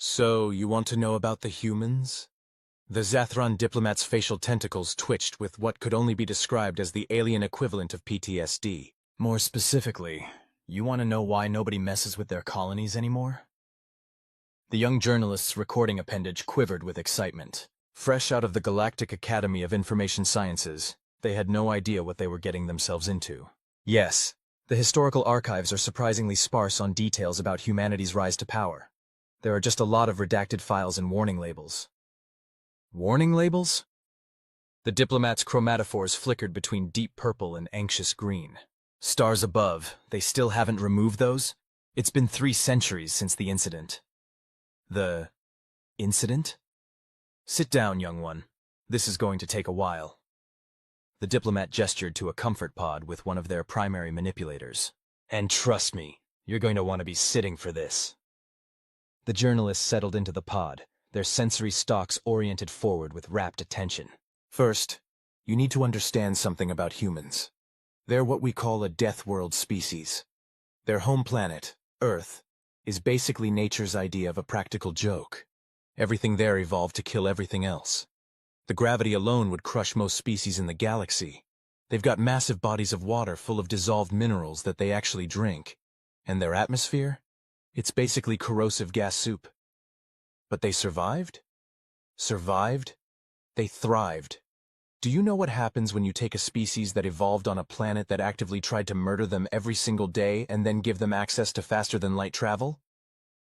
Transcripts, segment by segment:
So, you want to know about the humans? The Zathron diplomat's facial tentacles twitched with what could only be described as the alien equivalent of PTSD. More specifically, you want to know why nobody messes with their colonies anymore? The young journalist's recording appendage quivered with excitement. Fresh out of the Galactic Academy of Information Sciences, they had no idea what they were getting themselves into. Yes, the historical archives are surprisingly sparse on details about humanity's rise to power. There are just a lot of redacted files and warning labels. Warning labels? The diplomat's chromatophores flickered between deep purple and anxious green. Stars above, they still haven't removed those? It's been 3 centuries since the incident. The incident? Sit down, young one. This is going to take a while. The diplomat gestured to a comfort pod with one of their primary manipulators. And trust me, you're going to want to be sitting for this. The journalists settled into the pod, their sensory stalks oriented forward with rapt attention. First, you need to understand something about humans. They're what we call a death world species. Their home planet, Earth, is basically nature's idea of a practical joke. Everything there evolved to kill everything else. The gravity alone would crush most species in the galaxy. They've got massive bodies of water full of dissolved minerals that they actually drink. And their atmosphere? It's basically corrosive gas soup. But they survived? Survived? They thrived. Do you know what happens when you take a species that evolved on a planet that actively tried to murder them every single day and then give them access to faster-than-light travel?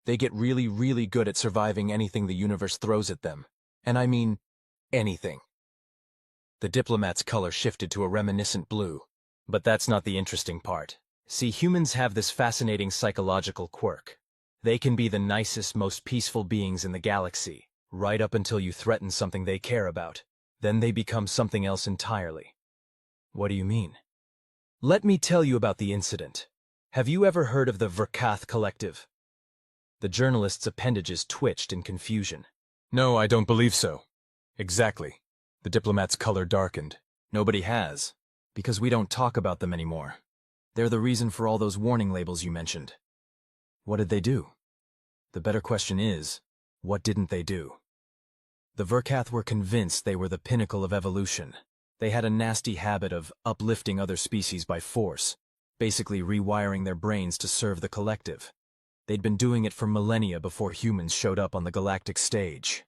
They get really, really good at surviving anything the universe throws at them. And I mean, anything. The diplomat's color shifted to a reminiscent blue. But that's not the interesting part. See, humans have this fascinating psychological quirk. They can be the nicest, most peaceful beings in the galaxy, right up until you threaten something they care about. Then they become something else entirely. What do you mean? Let me tell you about the incident. Have you ever heard of the Volkov Collective? The journalist's appendages twitched in confusion. No, I don't believe so. Exactly. The diplomat's color darkened. Nobody has, because we don't talk about them anymore. They're the reason for all those warning labels you mentioned. What did they do? The better question is, what didn't they do? The Volkov were convinced they were the pinnacle of evolution. They had a nasty habit of uplifting other species by force, basically rewiring their brains to serve the collective. They'd been doing it for millennia before humans showed up on the galactic stage.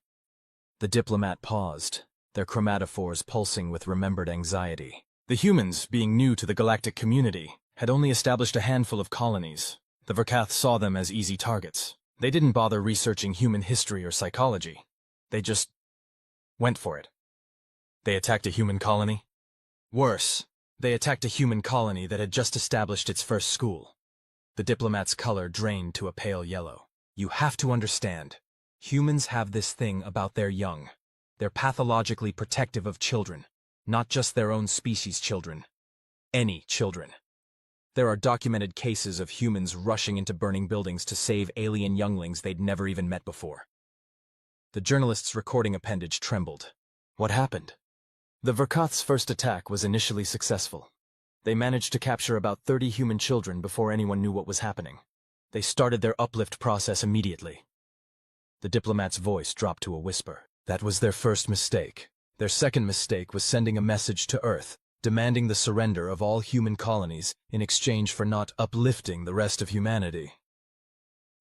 The diplomat paused, their chromatophores pulsing with remembered anxiety. The humans, being new to the galactic community, had only established a handful of colonies. The Volkov saw them as easy targets. They didn't bother researching human history or psychology. They just went for it. They attacked a human colony? Worse, they attacked a human colony that had just established its first school. The diplomat's color drained to a pale yellow. You have to understand, humans have this thing about their young. They're pathologically protective of children, not just their own species' children. Any children. There are documented cases of humans rushing into burning buildings to save alien younglings they'd never even met before. The journalist's recording appendage trembled. What happened? The Volkov's first attack was initially successful. They managed to capture about 30 human children before anyone knew what was happening. They started their uplift process immediately. The diplomat's voice dropped to a whisper. That was their first mistake. Their second mistake was sending a message to Earth, demanding the surrender of all human colonies in exchange for not uplifting the rest of humanity.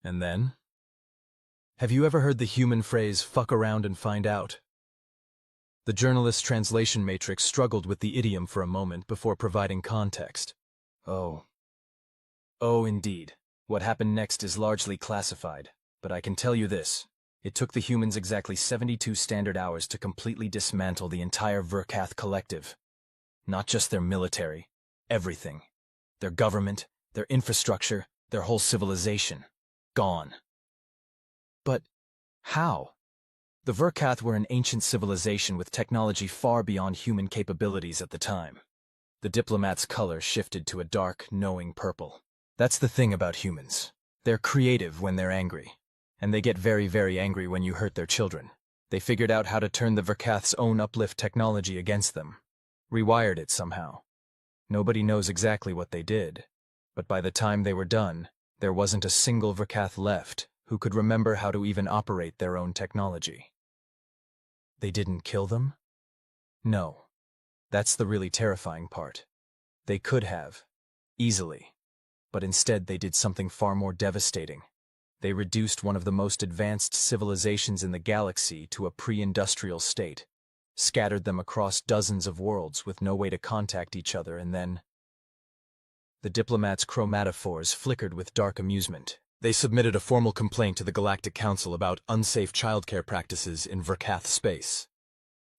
And then? Have you ever heard the human phrase, fuck around and find out? The journalist's translation matrix struggled with the idiom for a moment before providing context. Oh, indeed. What happened next is largely classified, but I can tell you this. It took the humans exactly 72 standard hours to completely dismantle the entire Volkov collective. Not just their military, everything. Their government, their infrastructure, their whole civilization. Gone. But how? The Volkov were an ancient civilization with technology far beyond human capabilities at the time. The diplomat's color shifted to a dark, knowing purple. That's the thing about humans. They're creative when they're angry. And they get very, very angry when you hurt their children. They figured out how to turn the Volkov's own uplift technology against them. Rewired it somehow. Nobody knows exactly what they did. But by the time they were done, there wasn't a single Volkov left, who could remember how to even operate their own technology. They didn't kill them? No. That's the really terrifying part. They could have. Easily. But instead they did something far more devastating. They reduced one of the most advanced civilizations in the galaxy to a pre-industrial state, scattered them across dozens of worlds with no way to contact each other, and then... The diplomats' chromatophores flickered with dark amusement. They submitted a formal complaint to the Galactic Council about unsafe childcare practices in Verkath space.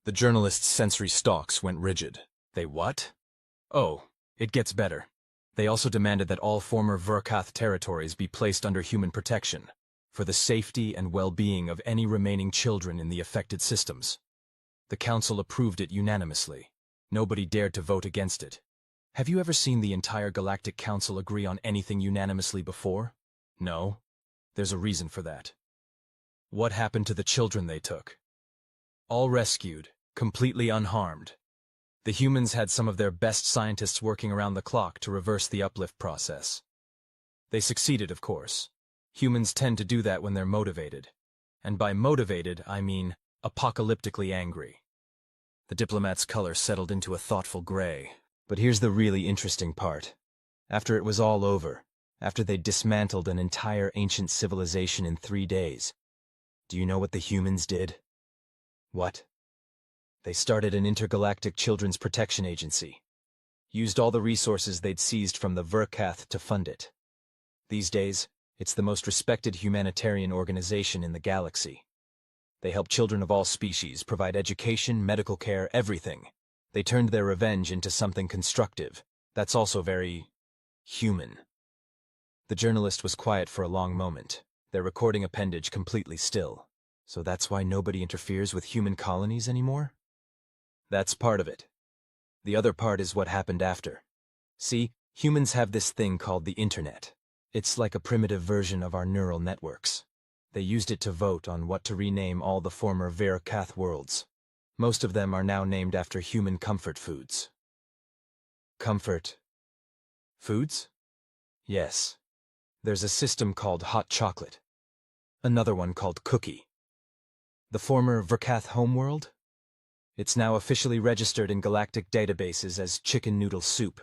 The journalists' sensory stalks went rigid. They what? Oh, it gets better. They also demanded that all former Verkath territories be placed under human protection, for the safety and well-being of any remaining children in the affected systems. The Council approved it unanimously. Nobody dared to vote against it. Have you ever seen the entire Galactic Council agree on anything unanimously before? No. There's a reason for that. What happened to the children they took? All rescued, completely unharmed. The humans had some of their best scientists working around the clock to reverse the uplift process. They succeeded, of course. Humans tend to do that when they're motivated. And by motivated, I mean apocalyptically angry. The diplomat's color settled into a thoughtful gray. But here's the really interesting part. After it was all over, after they dismantled an entire ancient civilization in 3 days, do you know what the humans did? What? They started an intergalactic children's protection agency. Used all the resources they'd seized from the Verkath to fund it. These days, it's the most respected humanitarian organization in the galaxy. They help children of all species, provide education, medical care, everything. They turned their revenge into something constructive. That's also very... human. The journalist was quiet for a long moment, their recording appendage completely still. So that's why nobody interferes with human colonies anymore? That's part of it. The other part is what happened after. See, humans have this thing called the internet. It's like a primitive version of our neural networks. They used it to vote on what to rename all the former Verkath worlds. Most of them are now named after human comfort foods. Comfort foods? Yes. There's a system called hot chocolate. Another one called cookie. The former Verkath homeworld? It's now officially registered in galactic databases as chicken noodle soup.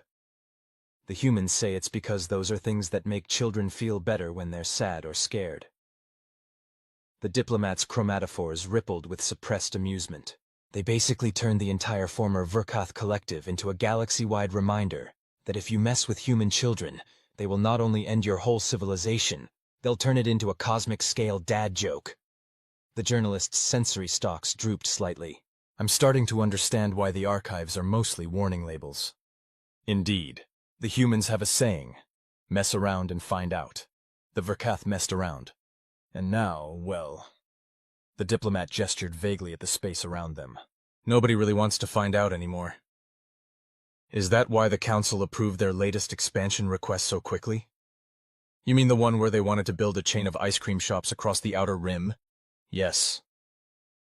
The humans say it's because those are things that make children feel better when they're sad or scared. The diplomats' chromatophores rippled with suppressed amusement. They basically turned the entire former Verkath collective into a galaxy-wide reminder that if you mess with human children, they will not only end your whole civilization, they'll turn it into a cosmic-scale dad joke. The journalist's sensory stalks drooped slightly. I'm starting to understand why the archives are mostly warning labels. Indeed, the humans have a saying, mess around and find out. The Verkath messed around. And now, well... The diplomat gestured vaguely at the space around them. Nobody really wants to find out anymore. Is that why the Council approved their latest expansion request so quickly? You mean the one where they wanted to build a chain of ice cream shops across the outer rim? Yes.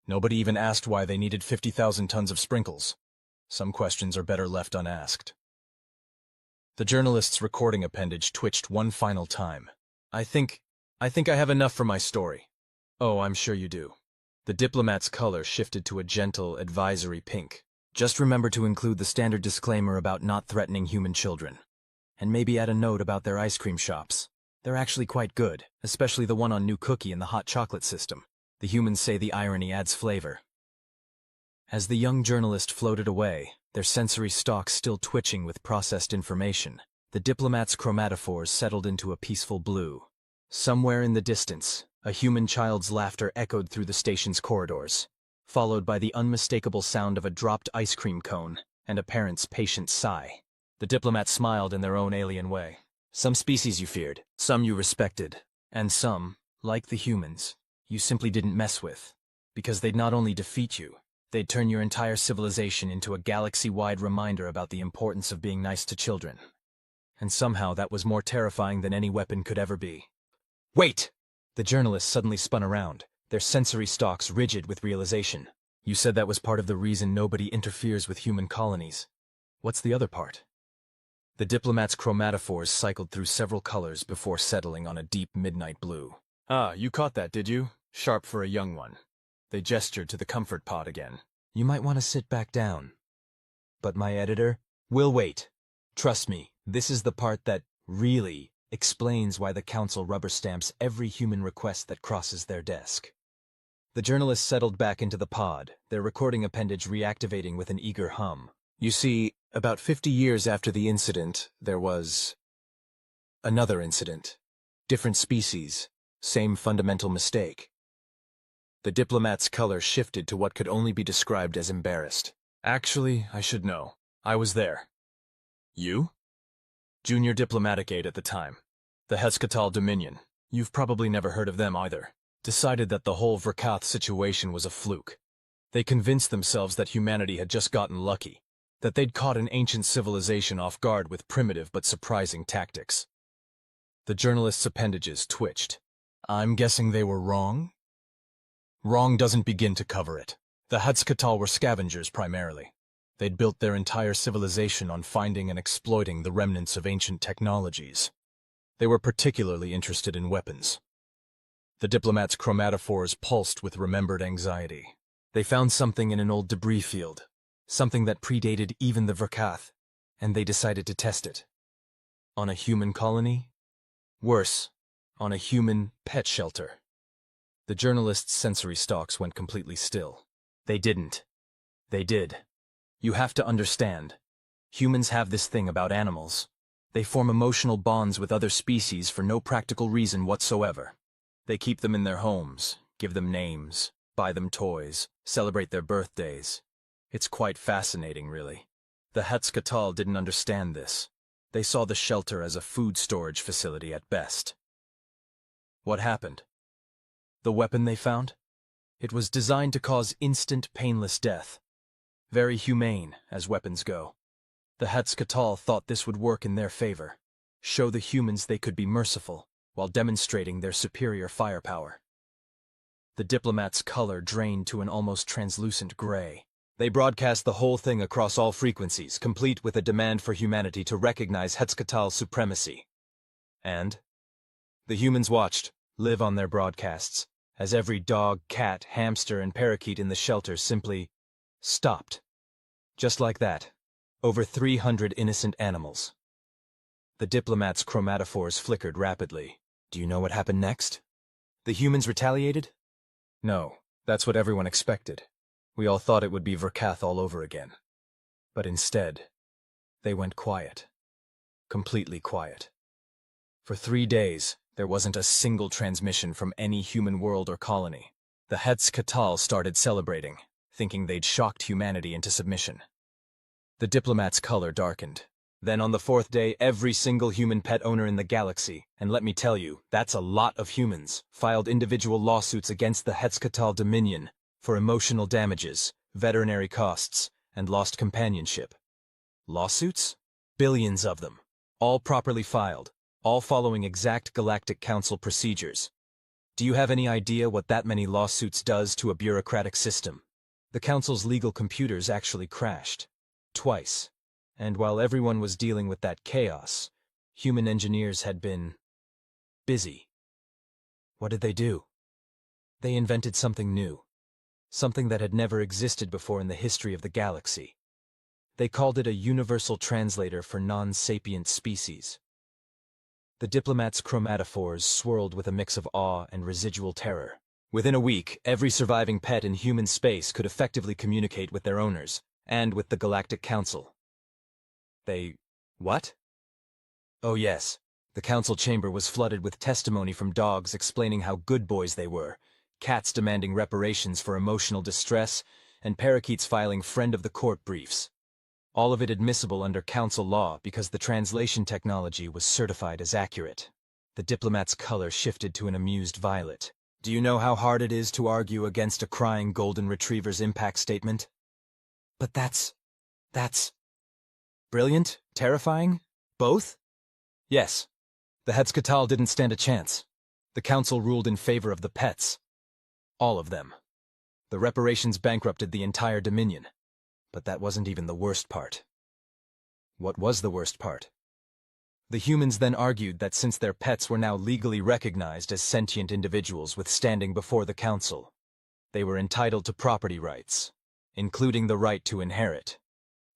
Nobody even asked why they needed 50,000 tons of sprinkles. Some questions are better left unasked. The journalist's recording appendage twitched one final time. I think I have enough for my story. Oh, I'm sure you do. The diplomat's color shifted to a gentle, advisory pink. Just remember to include the standard disclaimer about not threatening human children. And maybe add a note about their ice cream shops. They're actually quite good, especially the one on New Cookie and the hot chocolate system. The humans say the irony adds flavor. As the young journalist floated away, their sensory stalks still twitching with processed information, the diplomat's chromatophores settled into a peaceful blue. Somewhere in the distance, a human child's laughter echoed through the station's corridors, followed by the unmistakable sound of a dropped ice cream cone and a parent's patient sigh. The diplomats smiled in their own alien way. Some species you feared, some you respected, and some, like the humans, you simply didn't mess with, because they'd not only defeat you, they'd turn your entire civilization into a galaxy-wide reminder about the importance of being nice to children. And somehow that was more terrifying than any weapon could ever be. Wait! The journalists suddenly spun around, their sensory stalks rigid with realization. You said that was part of the reason nobody interferes with human colonies. What's the other part? The diplomat's chromatophores cycled through several colors before settling on a deep midnight blue. Ah, you caught that, did you? Sharp for a young one. They gestured to the comfort pod again. You might want to sit back down. But my editor will wait. Trust me, this is the part that really explains why the council rubber stamps every human request that crosses their desk. The journalists settled back into the pod, their recording appendage reactivating with an eager hum. You see, about 50 years after the incident, there was another incident. Different species, same fundamental mistake. The diplomat's color shifted to what could only be described as embarrassed. Actually, I should know. I was there. You? Junior diplomatic aide at the time. The Hescatal Dominion. You've probably never heard of them either. Decided that the whole Vrakath situation was a fluke. They convinced themselves that humanity had just gotten lucky, that they'd caught an ancient civilization off guard with primitive but surprising tactics. The journalist's appendages twitched. I'm guessing they were wrong? Wrong doesn't begin to cover it. The Hescatal were scavengers primarily. They'd built their entire civilization on finding and exploiting the remnants of ancient technologies. They were particularly interested in weapons. The diplomat's chromatophores pulsed with remembered anxiety. They found something in an old debris field, something that predated even the Vrakath, and they decided to test it. On a human colony? Worse, on a human pet shelter. The journalist's sensory stalks went completely still. They didn't. They did. You have to understand. Humans have this thing about animals. They form emotional bonds with other species for no practical reason whatsoever. They keep them in their homes, give them names, buy them toys, celebrate their birthdays. It's quite fascinating, really. The Hescatal didn't understand this. They saw the shelter as a food storage facility at best. What happened? The weapon they found? It was designed to cause instant, painless death. Very humane, as weapons go. The Hescatal thought this would work in their favor, show the humans they could be merciful, while demonstrating their superior firepower. The diplomat's color drained to an almost translucent gray. They broadcast the whole thing across all frequencies, complete with a demand for humanity to recognize Hescatal supremacy. And the humans watched, live on their broadcasts, as every dog, cat, hamster, and parakeet in the shelter simply stopped. Just like that. Over 300 innocent animals. The diplomat's chromatophores flickered rapidly. Do you know what happened next? The humans retaliated? No, that's what everyone expected. We all thought it would be Vrakath all over again. But instead, they went quiet. Completely quiet. For 3 days, there wasn't a single transmission from any human world or colony. The Hescatal started celebrating, thinking they'd shocked humanity into submission. The diplomat's color darkened. Then on the 4th day, every single human pet owner in the galaxy, and let me tell you, that's a lot of humans, filed individual lawsuits against the Hescatal Dominion for emotional damages, veterinary costs, and lost companionship. Lawsuits? Billions of them. All properly filed, all following exact Galactic Council procedures. Do you have any idea what that many lawsuits does to a bureaucratic system? The Council's legal computers actually crashed. Twice. And while everyone was dealing with that chaos, human engineers had been busy. What did they do? They invented something new. Something that had never existed before in the history of the galaxy. They called it a universal translator for non-sapient species. The diplomat's chromatophores swirled with a mix of awe and residual terror. Within a week, every surviving pet in human space could effectively communicate with their owners, and with the Galactic Council. What? Oh yes, the council chamber was flooded with testimony from dogs explaining how good boys they were, cats demanding reparations for emotional distress, and parakeets filing friend of the court briefs. All of it admissible under council law because the translation technology was certified as accurate. The diplomat's color shifted to an amused violet. Do you know how hard it is to argue against a crying golden retriever's impact statement? But that's brilliant? Terrifying? Both? Yes. The Hescatal didn't stand a chance. The council ruled in favor of the pets. All of them. The reparations bankrupted the entire Dominion. But that wasn't even the worst part. What was the worst part? The humans then argued that since their pets were now legally recognized as sentient individuals with standing before the council, they were entitled to property rights, including the right to inherit.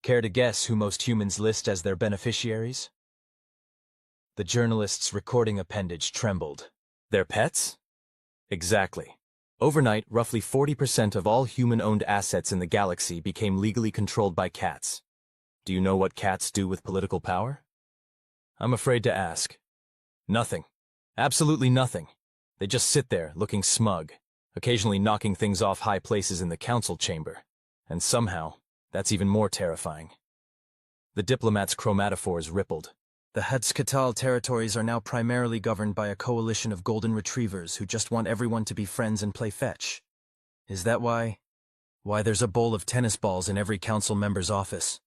Care to guess who most humans list as their beneficiaries? The journalist's recording appendage trembled. Their pets? Exactly. Overnight, roughly 40% of all human-owned assets in the galaxy became legally controlled by cats. Do you know what cats do with political power? I'm afraid to ask. Nothing. Absolutely nothing. They just sit there, looking smug, occasionally knocking things off high places in the council chamber. And somehow, that's even more terrifying. The diplomat's chromatophores rippled. The Hudskatal territories are now primarily governed by a coalition of golden retrievers who just want everyone to be friends and play fetch. Is that why there's a bowl of tennis balls in every council member's office?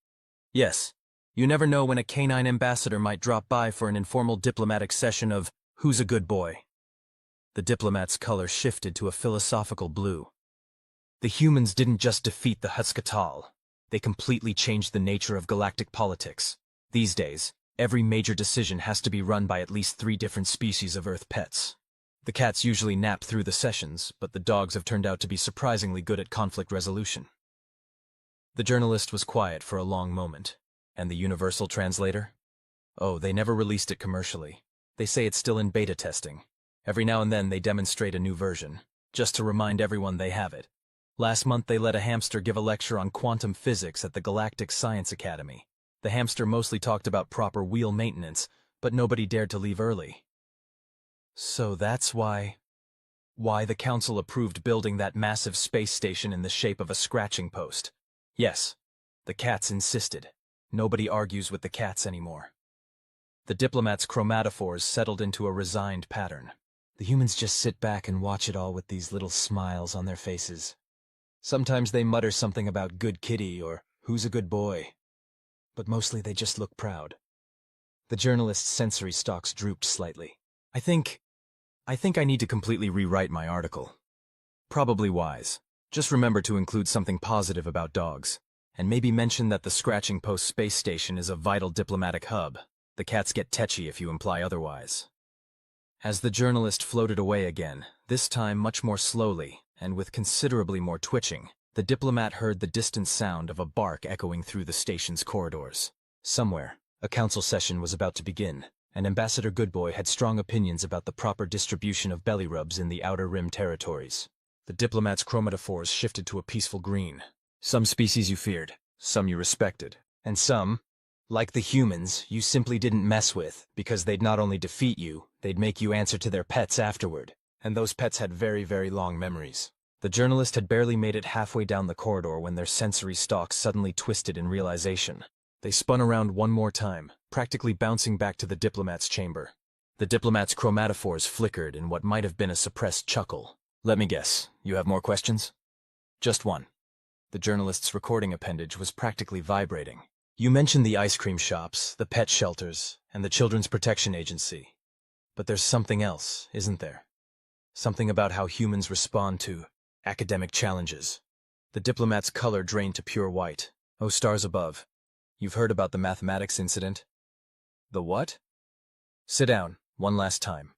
Yes. You never know when a canine ambassador might drop by for an informal diplomatic session of who's a good boy. The diplomat's color shifted to a philosophical blue. The humans didn't just defeat the Hudskatal. They completely changed the nature of galactic politics. These days, every major decision has to be run by at least 3 different species of Earth pets. The cats usually nap through the sessions, but the dogs have turned out to be surprisingly good at conflict resolution. The journalist was quiet for a long moment. And the universal translator? Oh, they never released it commercially. They say it's still in beta testing. Every now and then they demonstrate a new version, just to remind everyone they have it. Last month they let a hamster give a lecture on quantum physics at the Galactic Science Academy. The hamster mostly talked about proper wheel maintenance, but nobody dared to leave early. So that's why the council approved building that massive space station in the shape of a scratching post. Yes, the cats insisted. Nobody argues with the cats anymore. The diplomat's chromatophores settled into a resigned pattern. The humans just sit back and watch it all with these little smiles on their faces. Sometimes they mutter something about good kitty or who's a good boy. But mostly they just look proud. The journalist's sensory stalks drooped slightly. I think I need to completely rewrite my article. Probably wise. Just remember to include something positive about dogs. And maybe mention that the Scratching Post space station is a vital diplomatic hub. The cats get tetchy if you imply otherwise. As the journalist floated away again, this time much more slowly, and with considerably more twitching, the diplomat heard the distant sound of a bark echoing through the station's corridors. Somewhere, a council session was about to begin, and Ambassador Goodboy had strong opinions about the proper distribution of belly rubs in the Outer Rim territories. The diplomat's chromatophores shifted to a peaceful green. Some species you feared, some you respected, and some, like the humans, you simply didn't mess with, because they'd not only defeat you, they'd make you answer to their pets afterward, and those pets had very, very long memories. The journalist had barely made it halfway down the corridor when their sensory stalks suddenly twisted in realization. They spun around one more time, practically bouncing back to the diplomat's chamber. The diplomat's chromatophores flickered in what might have been a suppressed chuckle. Let me guess, you have more questions? Just one. The journalist's recording appendage was practically vibrating. You mentioned the ice cream shops, the pet shelters, and the Children's Protection Agency. But there's something else, isn't there? Something about how humans respond to academic challenges. The diplomat's color drained to pure white. Oh, stars above. You've heard about the mathematics incident? The what? Sit down, one last time.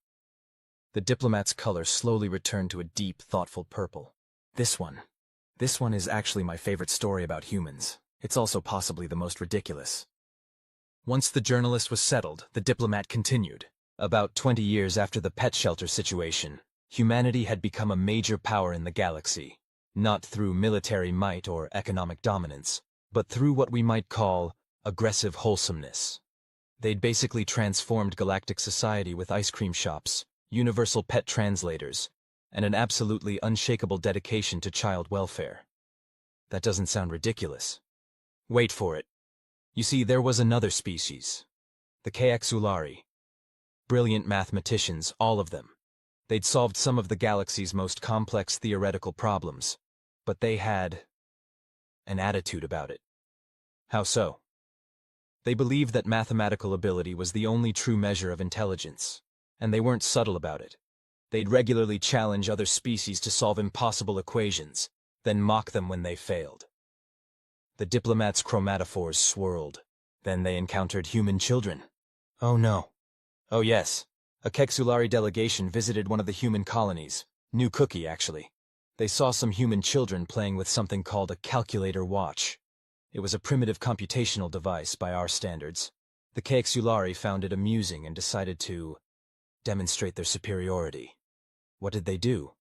The diplomat's color slowly returned to a deep, thoughtful purple. This one is actually my favorite story about humans. It's also possibly the most ridiculous. Once the journalist was settled, the diplomat continued. About 20 years after the pet shelter situation, humanity had become a major power in the galaxy, not through military might or economic dominance, but through what we might call aggressive wholesomeness. They'd basically transformed galactic society with ice cream shops, universal pet translators, and an absolutely unshakable dedication to child welfare. That doesn't sound ridiculous. Wait for it. You see, there was another species, the KXulari. Brilliant mathematicians, all of them. They'd solved some of the galaxy's most complex theoretical problems, but they had an attitude about it. How so? They believed that mathematical ability was the only true measure of intelligence, and they weren't subtle about it. They'd regularly challenge other species to solve impossible equations, then mock them when they failed. The diplomat's chromatophores swirled. Then they encountered human children. Oh no. Oh yes. A Kexulari delegation visited one of the human colonies. New Cookie, actually. They saw some human children playing with something called a calculator watch. It was a primitive computational device by our standards. The Kexulari found it amusing and decided to demonstrate their superiority. What did they do?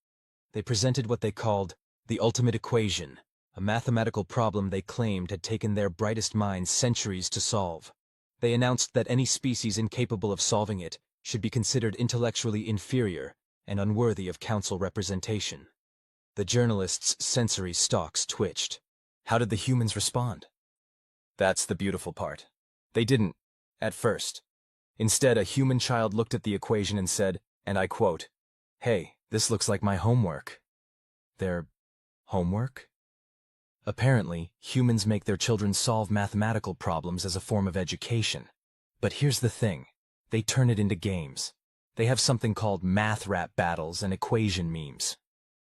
They presented what they called the ultimate equation, a mathematical problem they claimed had taken their brightest minds centuries to solve. They announced that any species incapable of solving it should be considered intellectually inferior and unworthy of council representation. The journalists' sensory stalks twitched. How did the humans respond? That's the beautiful part. They didn't, at first. Instead, a human child looked at the equation and said, and I quote, "Hey, this looks like my homework." Their homework? Apparently, humans make their children solve mathematical problems as a form of education. But here's the thing. They turn it into games. They have something called math rap battles and equation memes.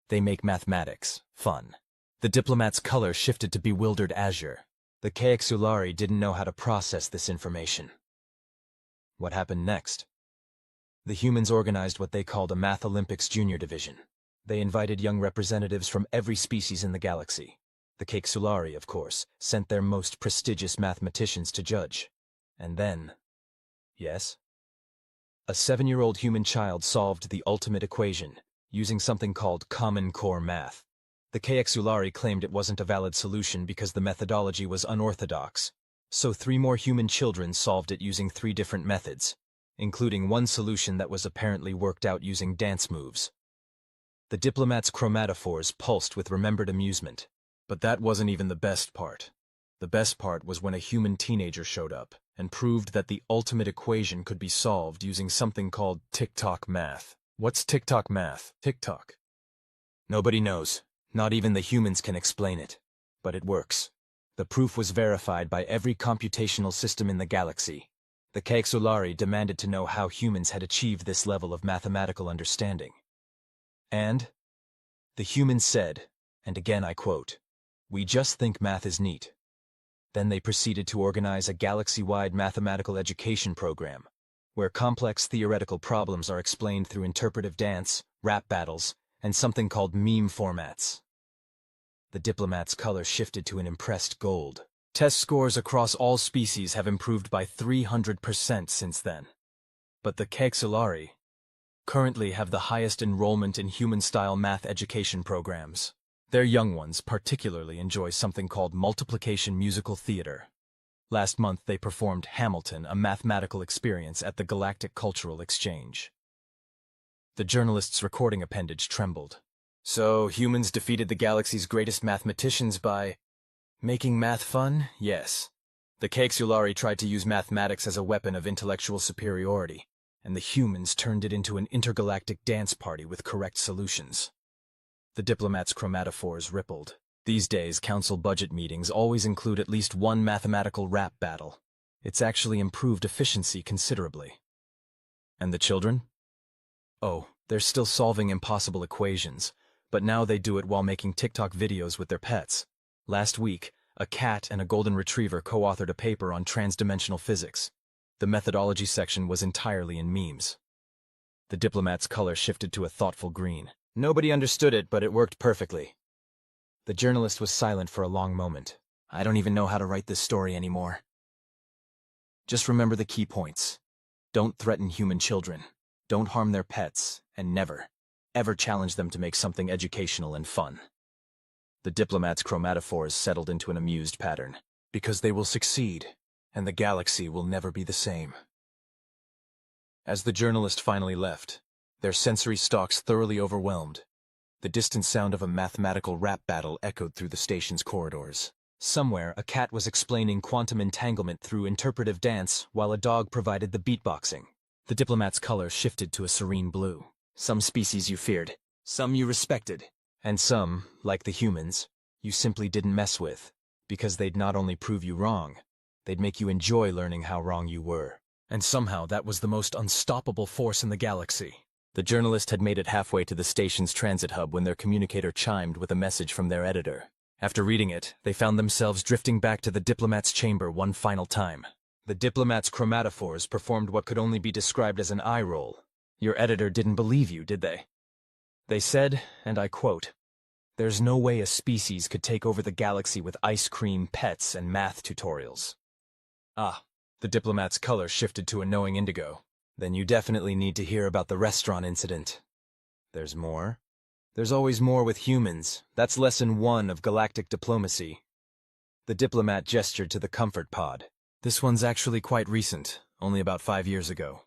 They make mathematics fun. The diplomat's color shifted to bewildered azure. The Kexulari didn't know how to process this information. What happened next? The humans organized what they called a Math Olympics Junior Division. They invited young representatives from every species in the galaxy. The Kexulari, of course, sent their most prestigious mathematicians to judge. And then... Yes? A 7-year-old human child solved the ultimate equation, using something called Common Core math. The Kexulari claimed it wasn't a valid solution because the methodology was unorthodox. So 3 more human children solved it using 3 different methods, including one solution that was apparently worked out using dance moves. The diplomats' chromatophores pulsed with remembered amusement. But that wasn't even the best part. The best part was when a human teenager showed up and proved that the ultimate equation could be solved using something called TikTok math. What's TikTok math? TikTok. Nobody knows. Not even the humans can explain it. But it works. The proof was verified by every computational system in the galaxy. The Kexulari demanded to know how humans had achieved this level of mathematical understanding. And the humans said, and again I quote, "We just think math is neat." Then they proceeded to organize a galaxy-wide mathematical education program, where complex theoretical problems are explained through interpretive dance, rap battles, and something called meme formats. The diplomat's color shifted to an impressed gold. Test scores across all species have improved by 300% since then. But the Kexulari currently have the highest enrollment in human-style math education programs. Their young ones particularly enjoy something called multiplication musical theater. Last month they performed Hamilton, a mathematical experience at the Galactic Cultural Exchange. The journalist's recording appendage trembled. So humans defeated the galaxy's greatest mathematicians by making math fun? Yes. The Kexulari tried to use mathematics as a weapon of intellectual superiority, and the humans turned it into an intergalactic dance party with correct solutions. The diplomat's chromatophores rippled. These days, council budget meetings always include at least one mathematical rap battle. It's actually improved efficiency considerably. And the children? Oh, they're still solving impossible equations, but now they do it while making TikTok videos with their pets. Last week, a cat and a golden retriever co-authored a paper on transdimensional physics. The methodology section was entirely in memes. The diplomat's color shifted to a thoughtful green. Nobody understood it, but it worked perfectly. The journalist was silent for a long moment. I don't even know how to write this story anymore. Just remember the key points. Don't threaten human children. Don't harm their pets, and never, ever challenge them to make something educational and fun. The diplomat's chromatophores settled into an amused pattern. Because they will succeed, and the galaxy will never be the same. As the journalist finally left, their sensory stalks thoroughly overwhelmed, the distant sound of a mathematical rap battle echoed through the station's corridors. Somewhere, a cat was explaining quantum entanglement through interpretive dance while a dog provided the beatboxing. The diplomat's color shifted to a serene blue. Some species you feared, some you respected, and some, like the humans, you simply didn't mess with, because they'd not only prove you wrong, they'd make you enjoy learning how wrong you were. And somehow that was the most unstoppable force in the galaxy. The journalist had made it halfway to the station's transit hub when their communicator chimed with a message from their editor. After reading it, they found themselves drifting back to the diplomat's chamber one final time. The diplomat's chromatophores performed what could only be described as an eye roll. Your editor didn't believe you, did they? They said, and I quote, "There's no way a species could take over the galaxy with ice cream, pets, and math tutorials." Ah, the diplomat's color shifted to a knowing indigo. Then you definitely need to hear about the restaurant incident. There's more. There's always more with humans. That's lesson 1 of galactic diplomacy. The diplomat gestured to the comfort pod. This one's actually quite recent, only about 5 years ago.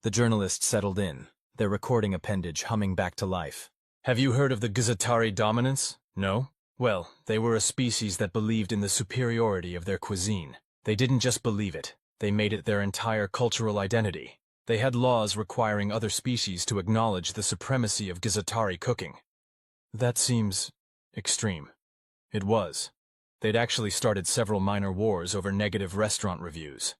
The journalists settled in, their recording appendage humming back to life. Have you heard of the Gizatari dominance? No? Well, they were a species that believed in the superiority of their cuisine. They didn't just believe it, they made it their entire cultural identity. They had laws requiring other species to acknowledge the supremacy of Gizatari cooking. That seems extreme. It was. They'd actually started several minor wars over negative restaurant reviews.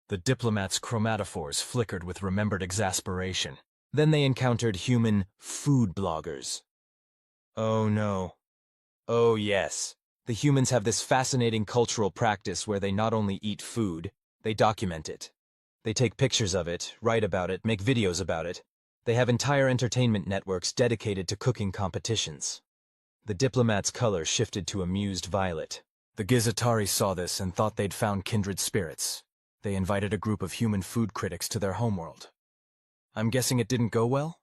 The diplomat's chromatophores flickered with remembered exasperation. Then they encountered human food bloggers. Oh no. Oh yes. The humans have this fascinating cultural practice where they not only eat food, they document it. They take pictures of it, write about it, make videos about it. They have entire entertainment networks dedicated to cooking competitions. The diplomat's color shifted to amused violet. The Gizatari saw this and thought they'd found kindred spirits. They invited a group of human food critics to their homeworld. I'm guessing it didn't go well?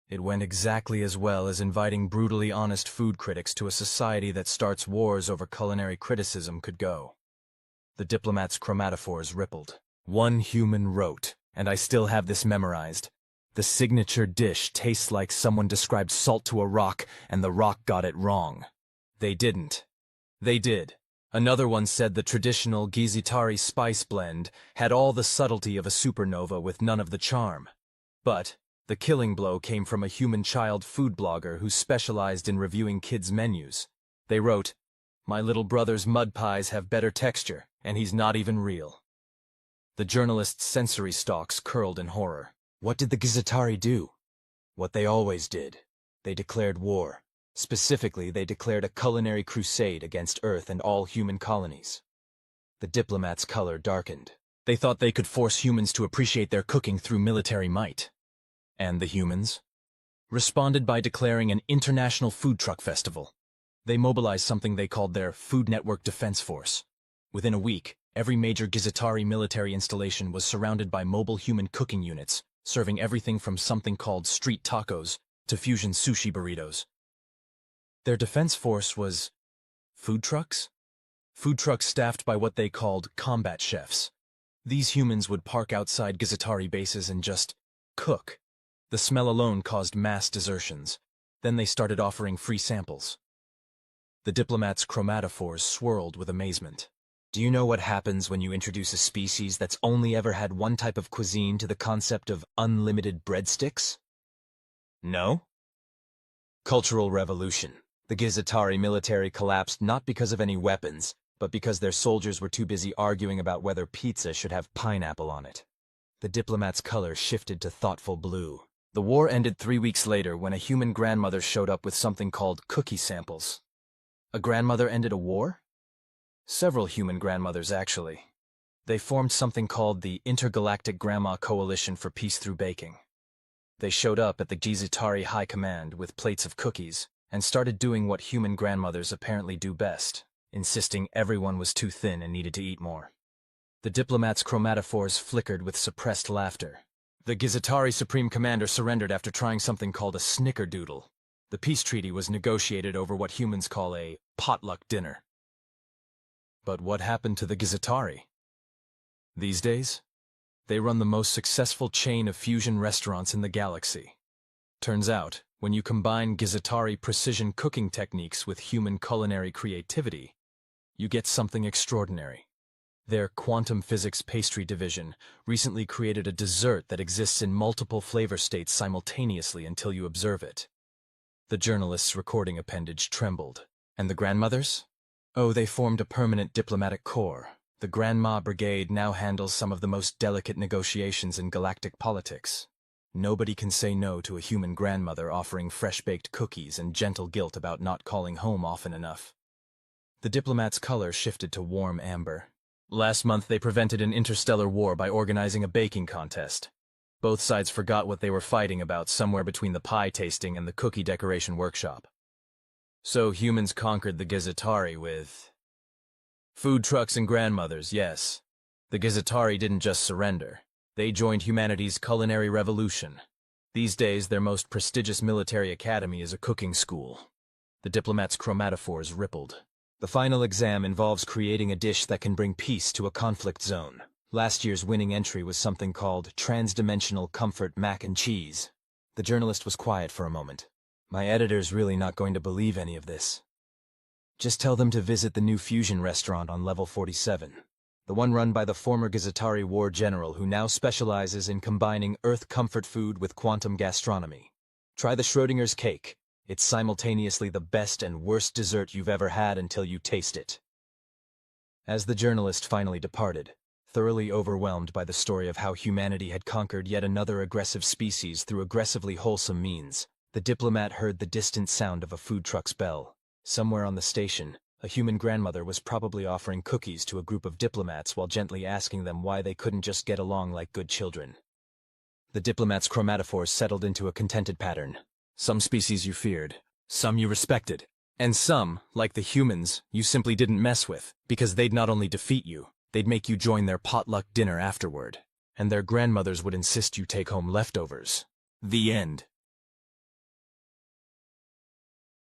It went exactly as well as inviting brutally honest food critics to a society that starts wars over culinary criticism could go. The diplomat's chromatophores rippled. One human wrote, and I still have this memorized, "The signature dish tastes like someone described salt to a rock and the rock got it wrong." They didn't. They did. Another one said the traditional Gizatari spice blend had all the subtlety of a supernova with none of the charm. But the killing blow came from a human child food blogger who specialized in reviewing kids' menus. They wrote, "My little brother's mud pies have better texture, and he's not even real." The journalist's sensory stalks curled in horror. What did the Gizatari do? What they always did. They declared war. Specifically, they declared a culinary crusade against Earth and all human colonies. The diplomat's color darkened. They thought they could force humans to appreciate their cooking through military might. And the humans responded by declaring an international food truck festival. They mobilized something they called their Food Network Defense Force. Within a week, every major Gizatari military installation was surrounded by mobile human cooking units, serving everything from something called street tacos to fusion sushi burritos. Their defense force was food trucks? Food trucks staffed by what they called combat chefs. These humans would park outside Gizatari bases and just cook. The smell alone caused mass desertions. Then they started offering free samples. The diplomat's chromatophores swirled with amazement. Do you know what happens when you introduce a species that's only ever had one type of cuisine to the concept of unlimited breadsticks? No? Cultural revolution. The Gizatari military collapsed not because of any weapons, but because their soldiers were too busy arguing about whether pizza should have pineapple on it. The diplomat's color shifted to thoughtful blue. The war ended 3 weeks later when a human grandmother showed up with something called cookie samples. A grandmother ended a war? Several human grandmothers, actually. They formed something called the Intergalactic Grandma Coalition for Peace Through Baking. They showed up at the Gizatari High Command with plates of cookies and started doing what human grandmothers apparently do best, insisting everyone was too thin and needed to eat more. The diplomat's chromatophores flickered with suppressed laughter. The Gizatari Supreme Commander surrendered after trying something called a snickerdoodle. The peace treaty was negotiated over what humans call a potluck dinner. But what happened to the Gizatari? These days, they run the most successful chain of fusion restaurants in the galaxy. Turns out, when you combine Gizatari precision cooking techniques with human culinary creativity, you get something extraordinary. Their quantum physics pastry division recently created a dessert that exists in multiple flavor states simultaneously until you observe it. The journalist's recording appendage trembled. And the grandmothers? Oh, they formed a permanent diplomatic corps. The Grandma Brigade now handles some of the most delicate negotiations in galactic politics. Nobody can say no to a human grandmother offering fresh-baked cookies and gentle guilt about not calling home often enough. The diplomat's color shifted to warm amber. Last month they prevented an interstellar war by organizing a baking contest. Both sides forgot what they were fighting about somewhere between the pie tasting and the cookie decoration workshop. So humans conquered the Gizatari with food trucks and grandmothers, yes. The Gizatari didn't just surrender. They joined humanity's culinary revolution. These days, their most prestigious military academy is a cooking school. The diplomats' chromatophores rippled. The final exam involves creating a dish that can bring peace to a conflict zone. Last year's winning entry was something called Transdimensional Comfort Mac and Cheese. The journalist was quiet for a moment. My editor's really not going to believe any of this. Just tell them to visit the new fusion restaurant on level 47. The one run by the former Gizatari war general who now specializes in combining Earth comfort food with quantum gastronomy. Try the Schrodinger's cake. It's simultaneously the best and worst dessert you've ever had until you taste it. As the journalist finally departed, thoroughly overwhelmed by the story of how humanity had conquered yet another aggressive species through aggressively wholesome means, the diplomat heard the distant sound of a food truck's bell. Somewhere on the station, a human grandmother was probably offering cookies to a group of diplomats while gently asking them why they couldn't just get along like good children. The diplomats' chromatophores settled into a contented pattern. Some species you feared, some you respected, and some, like the humans, you simply didn't mess with, because they'd not only defeat you, they'd make you join their potluck dinner afterward, and their grandmothers would insist you take home leftovers. The end.